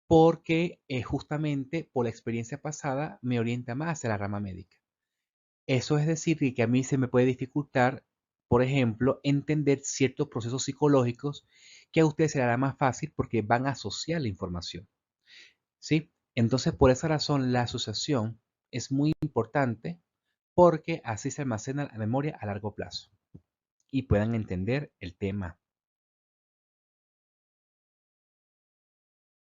porque justamente por la experiencia pasada me orienta más hacia la rama médica. Eso es decir, que a mí se me puede dificultar, por ejemplo, entender ciertos procesos psicológicos que a ustedes se les hará más fácil porque van a asociar la información, ¿sí? Entonces, por esa razón, la asociación es muy importante porque así se almacena la memoria a largo plazo y puedan entender el tema.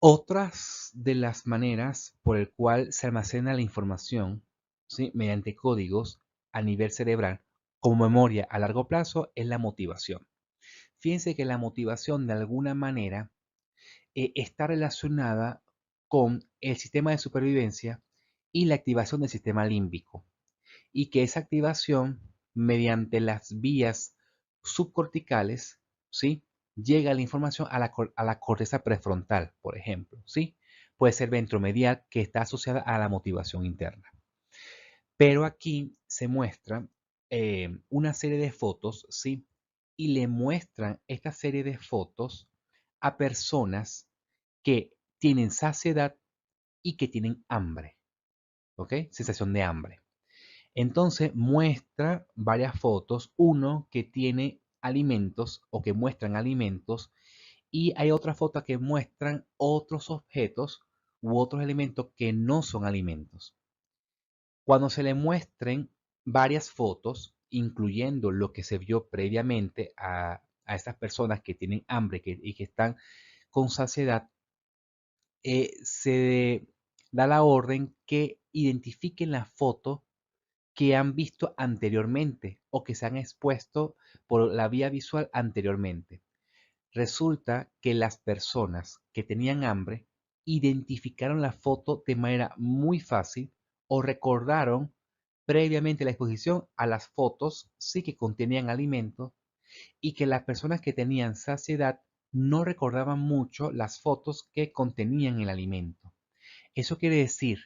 Otras de las maneras por el cual se almacena la información, ¿sí?, mediante códigos a nivel cerebral como memoria a largo plazo es la motivación. Fíjense que la motivación de alguna manera está relacionada con el sistema de supervivencia y la activación del sistema límbico. Y que esa activación, mediante las vías subcorticales, ¿sí?, llega la información a la corteza prefrontal, por ejemplo, ¿sí? Puede ser ventromedial, que está asociada a la motivación interna. Pero aquí se muestra una serie de fotos, ¿sí? Y le muestran esta serie de fotos a personas que tienen saciedad y que tienen hambre, ¿ok? Sensación de hambre. Entonces muestra varias fotos, uno que tiene alimentos o que muestran alimentos y hay otras fotos que muestran otros objetos u otros elementos que no son alimentos. Cuando se le muestren varias fotos, incluyendo lo que se vio previamente a estas personas que tienen hambre y que están con saciedad, se da la orden que identifiquen la foto que han visto anteriormente o que se han expuesto por la vía visual anteriormente. Resulta que las personas que tenían hambre identificaron la foto de manera muy fácil o recordaron previamente la exposición a las fotos sí que contenían alimentos y que las personas que tenían saciedad no recordaban mucho las fotos que contenían el alimento. Eso quiere decir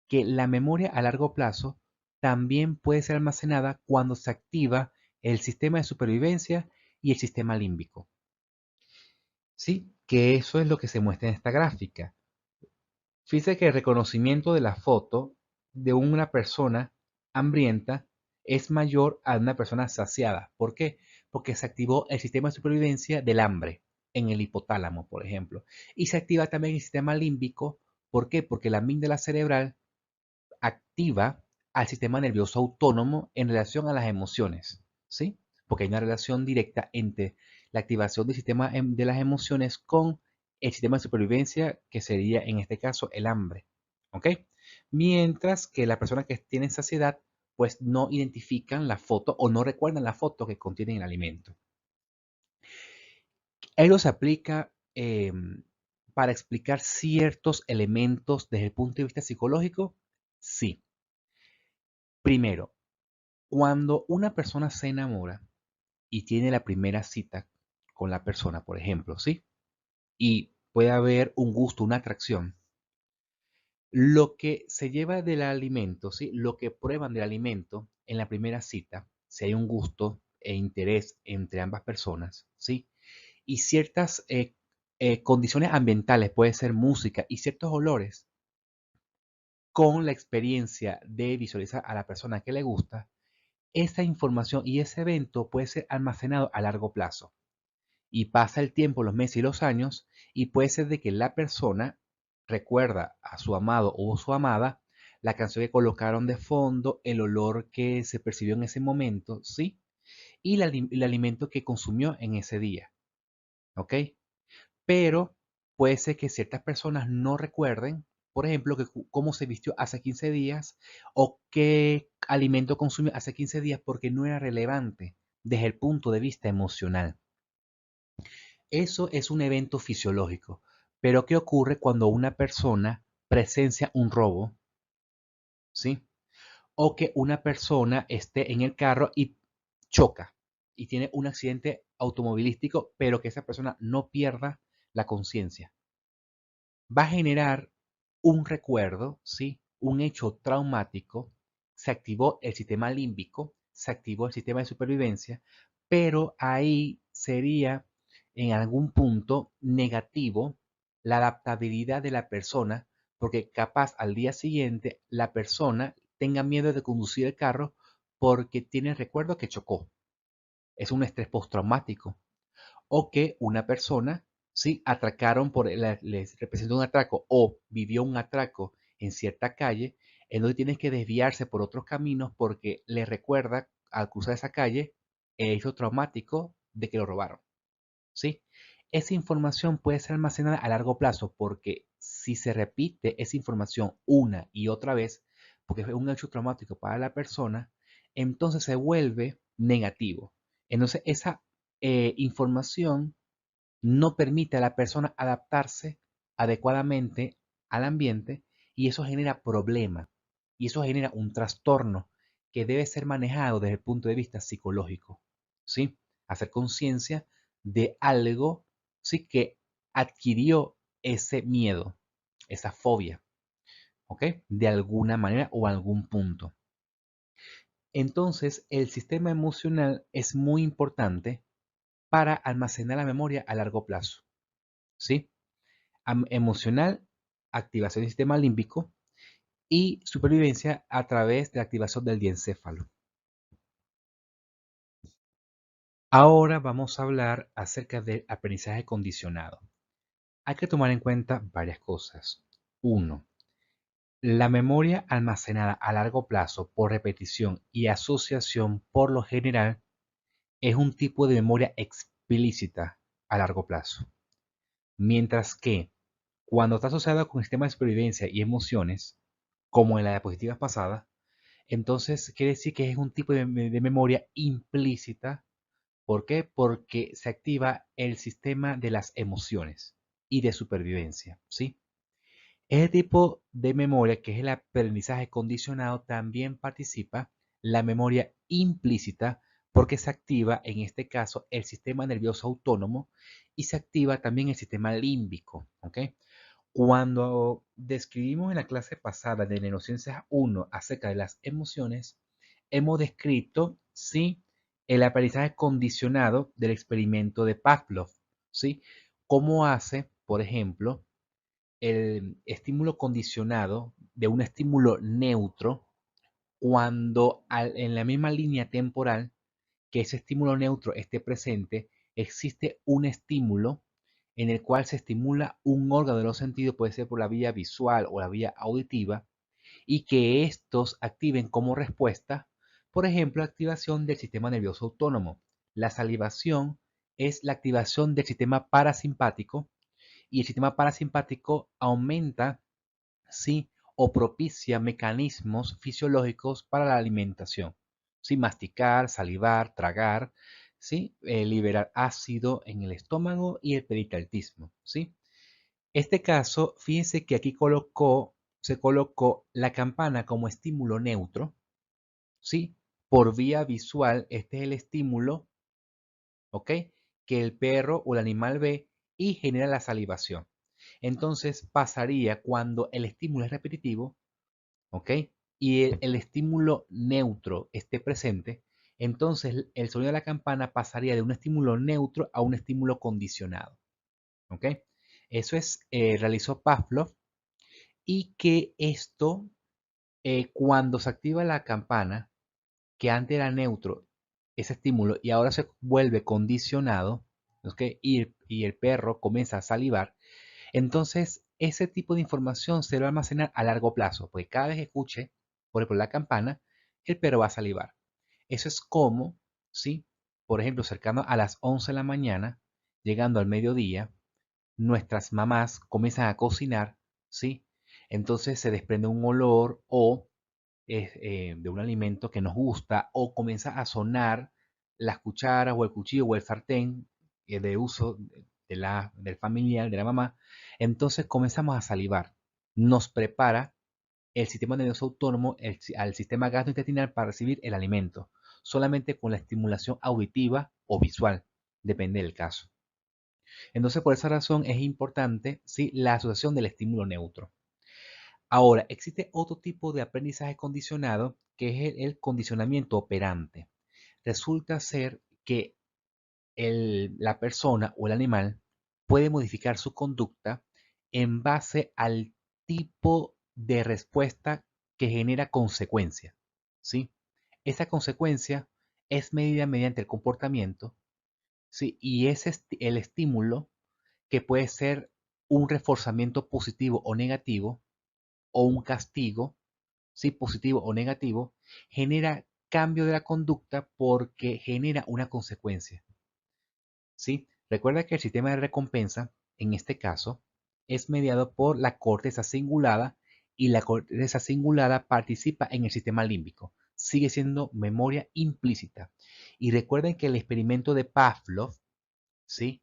que la memoria a largo plazo también puede ser almacenada cuando se activa el sistema de supervivencia y el sistema límbico. Sí, que eso es lo que se muestra en esta gráfica. Fíjese que el reconocimiento de la foto de una persona hambrienta es mayor a una persona saciada. ¿Por qué? Porque se activó el sistema de supervivencia del hambre en el hipotálamo, por ejemplo. Y se activa también el sistema límbico. ¿Por qué? Porque la amígdala cerebral activa al sistema nervioso autónomo en relación a las emociones, ¿sí? Porque hay una relación directa entre la activación del sistema de las emociones con el sistema de supervivencia, que sería en este caso el hambre, ¿ok? Mientras que las personas que tienen saciedad, pues no identifican la foto o no recuerdan la foto que contiene el alimento. Ello se aplica para explicar ciertos elementos desde el punto de vista psicológico, sí. Primero, cuando una persona se enamora y tiene la primera cita con la persona, por ejemplo, ¿sí? Y puede haber un gusto, una atracción. Lo que se lleva del alimento, ¿sí? Lo que prueban del alimento en la primera cita, si hay un gusto e interés entre ambas personas, ¿sí? Y ciertas condiciones ambientales, puede ser música y ciertos olores, con la experiencia de visualizar a la persona que le gusta, esa información y ese evento puede ser almacenado a largo plazo. Y pasa el tiempo, los meses y los años, y puede ser de que la persona recuerda a su amado o su amada la canción que colocaron de fondo, el olor que se percibió en ese momento, ¿sí? Y el alimento que consumió en ese día, ¿ok? Pero puede ser que ciertas personas no recuerden, por ejemplo, cómo se vistió hace 15 días o qué alimento consumió hace 15 días porque no era relevante desde el punto de vista emocional. Eso es un evento fisiológico. Pero ¿qué ocurre cuando una persona presencia un robo? ¿Sí? O que una persona esté en el carro y choca y tiene un accidente automovilístico, pero que esa persona no pierda la conciencia. Va a generar un recuerdo, ¿sí? Un hecho traumático, se activó el sistema límbico, se activó el sistema de supervivencia, pero ahí sería en algún punto negativo la adaptabilidad de la persona, porque capaz al día siguiente la persona tenga miedo de conducir el carro porque tiene el recuerdo que chocó. Es un estrés postraumático. O que una persona, sí, atracaron les representó un atraco o vivió un atraco en cierta calle, en donde tienes que desviarse por otros caminos porque le recuerda al cruzar esa calle el hecho traumático de que lo robaron, ¿sí? Esa información puede ser almacenada a largo plazo porque si se repite esa información una y otra vez, porque es un hecho traumático para la persona, entonces se vuelve negativo. Entonces esa información no permite a la persona adaptarse adecuadamente al ambiente y eso genera problema y eso genera un trastorno que debe ser manejado desde el punto de vista psicológico, ¿sí? Hacer conciencia de algo, ¿sí? Que adquirió ese miedo, esa fobia, ¿ok? De alguna manera o algún punto. Entonces, el sistema emocional es muy importante para almacenar la memoria a largo plazo, ¿sí? Emocional, activación del sistema límbico y supervivencia a través de la activación del diencéfalo. Ahora vamos a hablar acerca del aprendizaje condicionado. Hay que tomar en cuenta varias cosas. Uno, la memoria almacenada a largo plazo por repetición y asociación por lo general es un tipo de memoria explícita a largo plazo. Mientras que cuando está asociada con sistemas de supervivencia y emociones, como en la diapositiva pasada, entonces quiere decir que es un tipo de memoria implícita. ¿Por qué? Porque se activa el sistema de las emociones y de supervivencia, ¿sí? Este tipo de memoria, que es el aprendizaje condicionado, también participa la memoria implícita porque se activa, en este caso, el sistema nervioso autónomo y se activa también el sistema límbico, ¿ok? Cuando describimos en la clase pasada de Neurociencias 1 acerca de las emociones, hemos descrito, sí, el aprendizaje condicionado del experimento de Pavlov, ¿sí? Cómo hace, por ejemplo, el estímulo condicionado de un estímulo neutro cuando en la misma línea temporal que ese estímulo neutro esté presente, existe un estímulo en el cual se estimula un órgano de los sentidos, puede ser por la vía visual o la vía auditiva, y que estos activen como respuesta, por ejemplo, activación del sistema nervioso autónomo. La salivación es la activación del sistema parasimpático y el sistema parasimpático aumenta, sí, o propicia mecanismos fisiológicos para la alimentación. ¿Sí? Masticar, salivar, tragar, ¿sí? Liberar ácido en el estómago y el peristaltismo, ¿sí? Este caso, fíjense que aquí se colocó la campana como estímulo neutro, ¿sí? Por vía visual, este es el estímulo, ¿ok? Que el perro o el animal ve y genera la salivación. Entonces pasaría cuando el estímulo es repetitivo, ¿ok? Y el estímulo neutro esté presente, entonces el sonido de la campana pasaría de un estímulo neutro a un estímulo condicionado, ¿ok? Eso es, realizó Pavlov y que esto, cuando se activa la campana, que antes era neutro, ese estímulo, y ahora se vuelve condicionado, ¿ok? Y el perro comienza a salivar, entonces ese tipo de información se va a almacenar a largo plazo, porque cada vez que escuche, por ejemplo, la campana, el perro va a salivar. Eso es como, ¿sí? Por ejemplo, cercano a las 11 de la mañana, llegando al mediodía, nuestras mamás comienzan a cocinar, ¿sí? Entonces se desprende un olor o de un alimento que nos gusta o comienza a sonar las cucharas o el cuchillo o el sartén de uso del familiar, de la mamá, entonces comenzamos a salivar. Nos prepara el sistema nervioso autónomo al sistema gastrointestinal para recibir el alimento, solamente con la estimulación auditiva o visual, depende del caso. Entonces, por esa razón es importante, ¿sí? La asociación del estímulo neutro. Ahora, existe otro tipo de aprendizaje condicionado que es el condicionamiento operante. Resulta ser que la persona o el animal puede modificar su conducta en base al tipo de respuesta que genera consecuencia, ¿sí? Esa consecuencia es medida mediante el comportamiento, ¿sí? Y es el estímulo que puede ser un reforzamiento positivo o negativo o un castigo, ¿sí? Positivo o negativo, genera cambio de la conducta porque genera una consecuencia, ¿sí? Recuerda que el sistema de recompensa, en este caso, es mediado por la corteza cingulada y la corteza cingulada participa en el sistema límbico. Sigue siendo memoria implícita. Y recuerden que el experimento de Pavlov, ¿sí?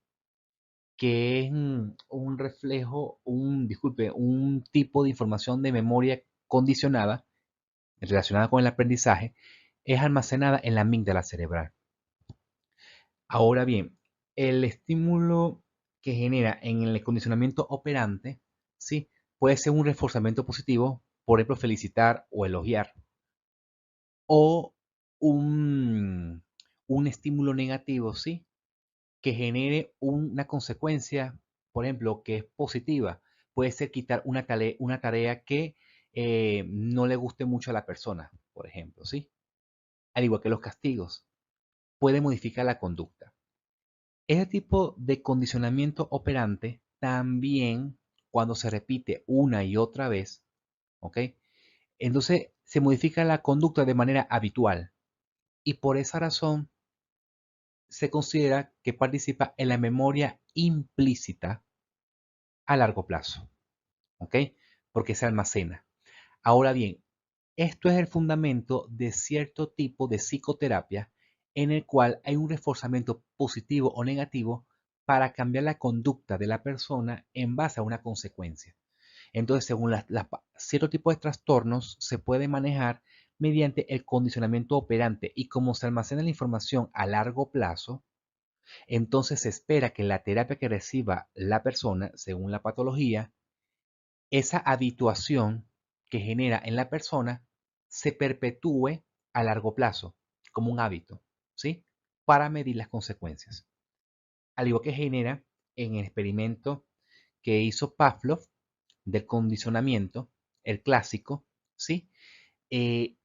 Que es un reflejo, disculpe, un tipo de información de memoria condicionada relacionada con el aprendizaje, es almacenada en la amígdala cerebral. Ahora bien, el estímulo que genera en el condicionamiento operante, ¿sí? Puede ser un reforzamiento positivo, por ejemplo, felicitar o elogiar, o un estímulo negativo, ¿sí? Que genere una consecuencia, por ejemplo, que es positiva. Puede ser quitar una tarea que no le guste mucho a la persona, por ejemplo, ¿sí? Al igual que los castigos, puede modificar la conducta. Este tipo de condicionamiento operante también, cuando se repite una y otra vez, ¿ok? Entonces se modifica la conducta de manera habitual y por esa razón se considera que participa en la memoria implícita a largo plazo, ¿ok? Porque se almacena. Ahora bien, esto es el fundamento de cierto tipo de psicoterapia en el cual hay un reforzamiento positivo o negativo para cambiar la conducta de la persona en base a una consecuencia. Entonces, según cierto tipo de trastornos, se puede manejar mediante el condicionamiento operante y como se almacena la información a largo plazo, entonces se espera que la terapia que reciba la persona, según la patología, esa habituación que genera en la persona se perpetúe a largo plazo, como un hábito, ¿sí? Para medir las consecuencias. Al igual que genera en el experimento que hizo Pavlov del condicionamiento, el clásico, ¿sí? Eh,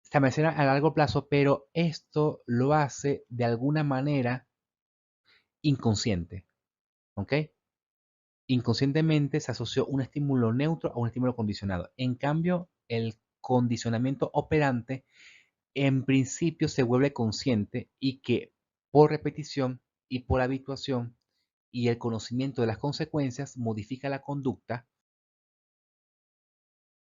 Se menciona a largo plazo, pero esto lo hace de alguna manera inconsciente, ¿ok? Inconscientemente se asoció un estímulo neutro a un estímulo condicionado. En cambio, el condicionamiento operante en principio se vuelve consciente y que por repetición y por habituación y el conocimiento de las consecuencias modifica la conducta